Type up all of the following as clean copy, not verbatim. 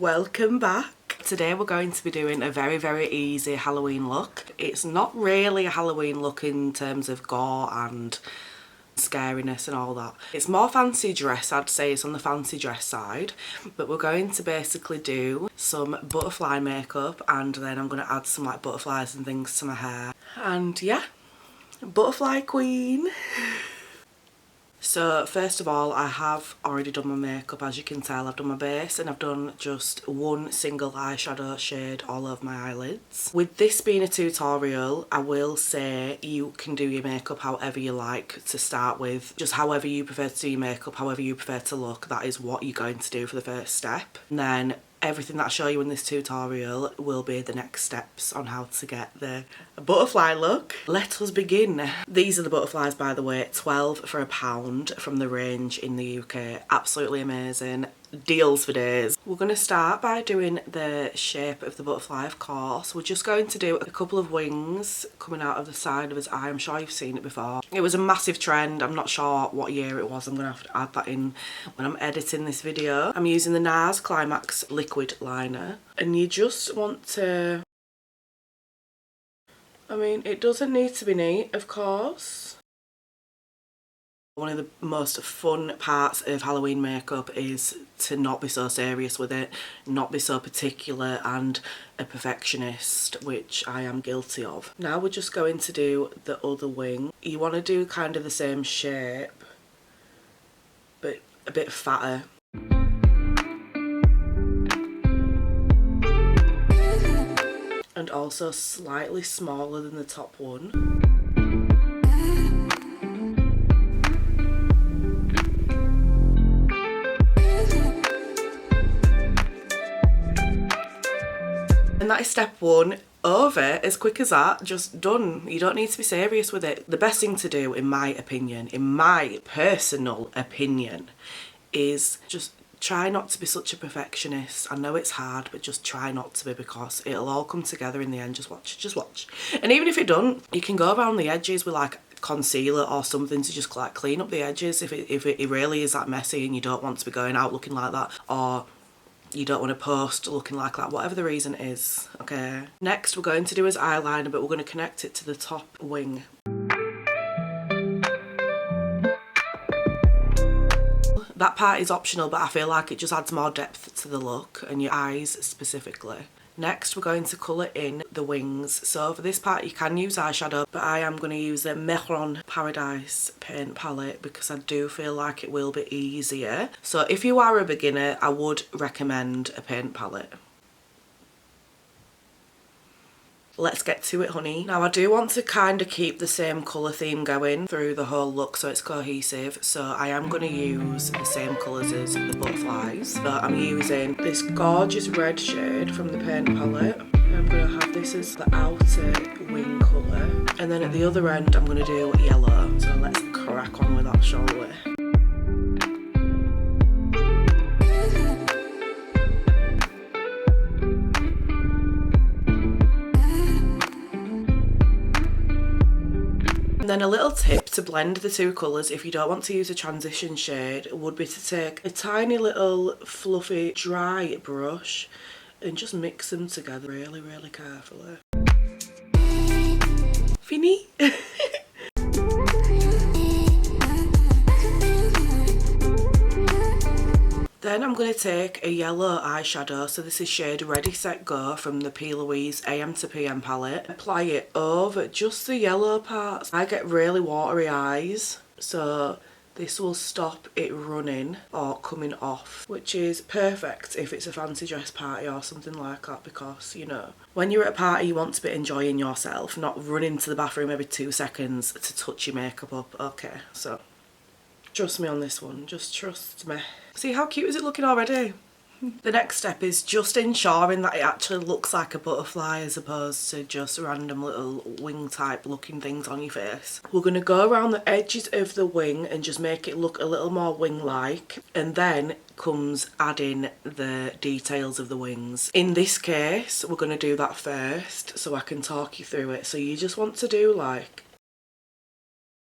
Welcome back. Today we're going to be doing a very easy Halloween look. It's not really a Halloween look in terms of gore and scariness and all that. It's more fancy dress, I'd say it's on the fancy dress side, but we're going to basically do some butterfly makeup and then I'm going to add some like butterflies and things to my hair. And yeah, butterfly queen. So first of all, I have already done my makeup. As you can tell, I've done my base and I've done just one single eyeshadow shade all over my eyelids. With this being a tutorial, I will say you can do your makeup however you like to start with. Just however you prefer to do your makeup, however you prefer to look, that is what you're going to do for the first step. And then everything that I show you in this tutorial will be the next steps on how to get the butterfly look. Let us begin. These are the butterflies, by the way, 12 for £1 from the range in the UK. Absolutely amazing. Deals for days. We're going to start by doing the shape of the butterfly, of course. We're just going to do a couple of wings coming out of the side of his eye. I'm sure you've seen it before. It was a massive trend. I'm not sure what year it was. I'm going to have to add that in when I'm editing this video. I'm using the NARS Climax liquid liner. And you just want to... I mean, it doesn't need to be neat, of course. One of the most fun parts of Halloween makeup is to not be so serious with it, not be so particular and a perfectionist, which I am guilty of. Now we're just going to do the other wing. You want to do kind of the same shape, but a bit fatter. And also slightly smaller than the top one. And that is step one. Over as quick as that, just done. You don't need to be serious with it. The best thing to do, in my opinion, in my personal opinion, is just try not to be such a perfectionist. I know it's hard, but just try not to be, because it'll all come together in the end. Just watch. And even if it don't, you can go around the edges with like concealer or something to just like clean up the edges if it really is that messy and you don't want to be going out looking like that, or you don't want to post looking like that, whatever the reason is, okay? Next, we're going to do his eyeliner, but we're going to connect it to the top wing. That part is optional, but I feel like it just adds more depth to the look and your eyes specifically. Next, we're going to colour in the wings. So for this part, you can use eyeshadow, but I am going to use the Mehron Paradise paint palette because I do feel like it will be easier. So if you are a beginner, I would recommend a paint palette. Let's get to it, honey. Now I do want to kind of keep the same colour theme going through the whole look so it's cohesive. So I am going to use the same colours as the butterflies. So I'm using this gorgeous red shade from the paint palette. I'm going to have this as the outer wing colour. And then at the other end I'm going to do yellow. So let's crack on with that, shall we? And then a little tip to blend the two colours, if you don't want to use a transition shade, would be to take a tiny little fluffy dry brush and just mix them together really carefully. Fini! Then I'm going to take a yellow eyeshadow, so this is shade Ready Set Go from the P. Louise AM to PM palette. Apply it over just the yellow parts. I get really watery eyes, so this will stop it running or coming off, which is perfect if it's a fancy dress party or something like that, because, you know, when you're at a party you want to be enjoying yourself, not running to the bathroom every 2 seconds to touch your makeup up. Okay, so trust me on this one, just trust me. See how cute is it looking already? The next step is just ensuring that it actually looks like a butterfly as opposed to just random little wing type looking things on your face. We're going to go around the edges of the wing and just make it look a little more wing-like, and then comes adding the details of the wings. In this case, we're going to do that first so I can talk you through it. So you just want to do like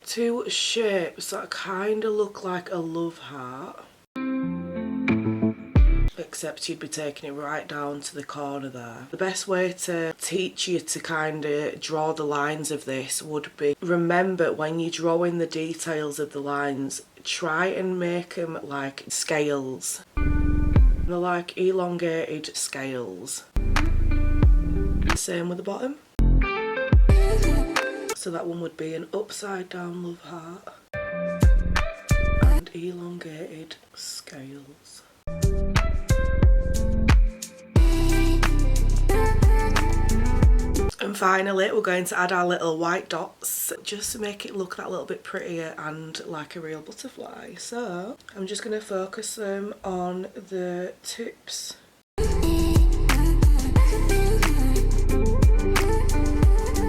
2 shapes that kind of look like a love heart. except you'd be taking it right down to the corner there. The best way to teach you to kind of draw the lines of this would be, remember when you're drawing the details of the lines, try and make them like scales. They're like elongated scales. Same with the bottom. So that one would be an upside down love heart and elongated scales. And finally we're going to add our little white dots just to make it look that little bit prettier and like a real butterfly. So I'm just going to focus them on the tips.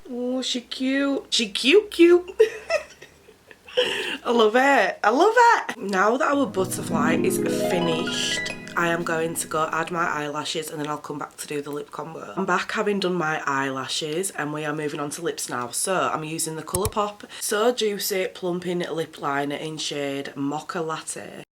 Oh, she cute. She cute. I love it. I love it. Now that our butterfly is finished, I am going to go add my eyelashes and then I'll come back to do the lip combo. I'm back having done my eyelashes and we are moving on to lips now. So I'm using the Colourpop So Juicy Plumping Lip Liner in shade Mocha Latte.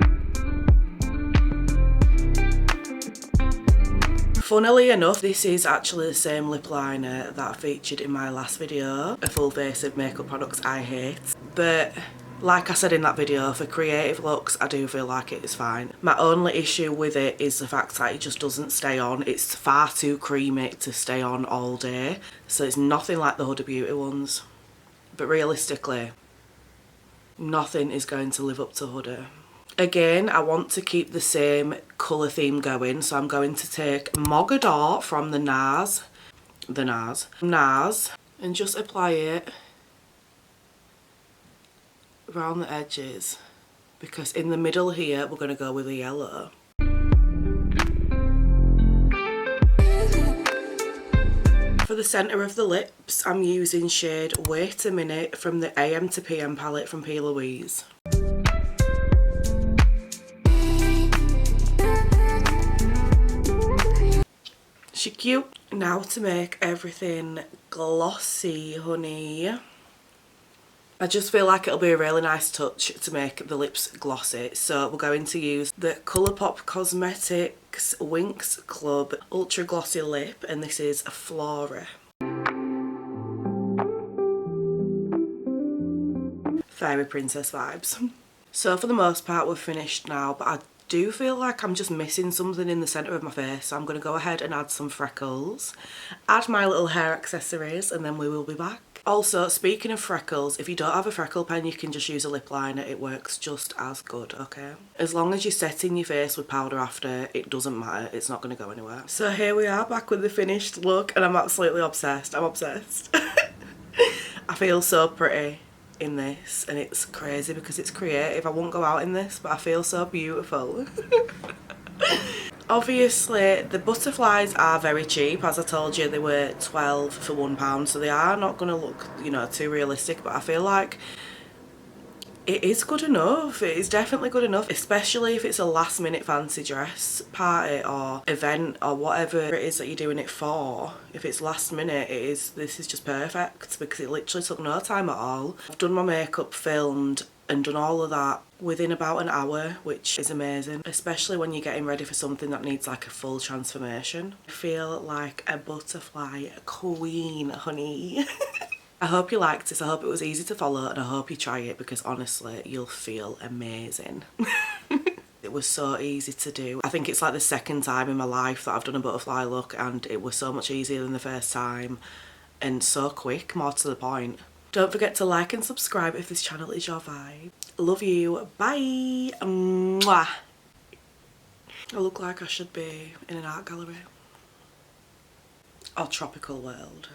Funnily enough, this is actually the same lip liner that I featured in my last video, a full face of makeup products I hate. But like I said in that video, for creative looks, I do feel like it is fine. My only issue with it is the fact that it just doesn't stay on. It's far too creamy to stay on all day. So it's nothing like the Huda Beauty ones. But realistically, nothing is going to live up to Huda. Again, I want to keep the same colour theme going, so I'm going to take Mogador from the NARS, and just apply it around the edges, because in the middle here we're going to go with a yellow. For the centre of the lips, I'm using shade Wait a Minute from the AM to PM palette from P. Louise. She cute. Now to make everything glossy, honey. I just feel like it'll be a really nice touch to make the lips glossy. So we're going to use the Colourpop Cosmetics Winx Club Ultra Glossy Lip, and this is Flora. Fairy princess vibes. So for the most part we're finished now, but I do feel like I'm just missing something in the centre of my face, so I'm going to go ahead and add some freckles, add my little hair accessories, and then we will be back. Also, speaking of freckles, if you don't have a freckle pen you can just use a lip liner, it works just as good, okay? As long as you're setting your face with powder after, it doesn't matter, it's not going to go anywhere. So here we are back with the finished look and I'm absolutely obsessed, I'm obsessed. I feel so pretty in this and it's crazy because it's creative. I won't go out in this but I feel so beautiful. Obviously the butterflies are very cheap, as I told you they were 12 for £1, so they are not going to look, you know, too realistic, but I feel like it is good enough. It is definitely good enough, especially if it's a last minute fancy dress party or event or whatever it is that you're doing it for. If it's last minute, this is just perfect because it literally took no time at all. I've done my makeup, filmed and done all of that within about an hour, which is amazing, especially when you're getting ready for something that needs like a full transformation. I feel like a butterfly queen, honey. I hope you liked this, I hope it was easy to follow and I hope you try it because honestly you'll feel amazing. It was so easy to do. I think it's like the second time in my life that I've done a butterfly look and it was so much easier than the first time and so quick, more to the point. Don't forget to like and subscribe if this channel is your vibe. Love you, bye! Mwah. I look like I should be in an art gallery or tropical world.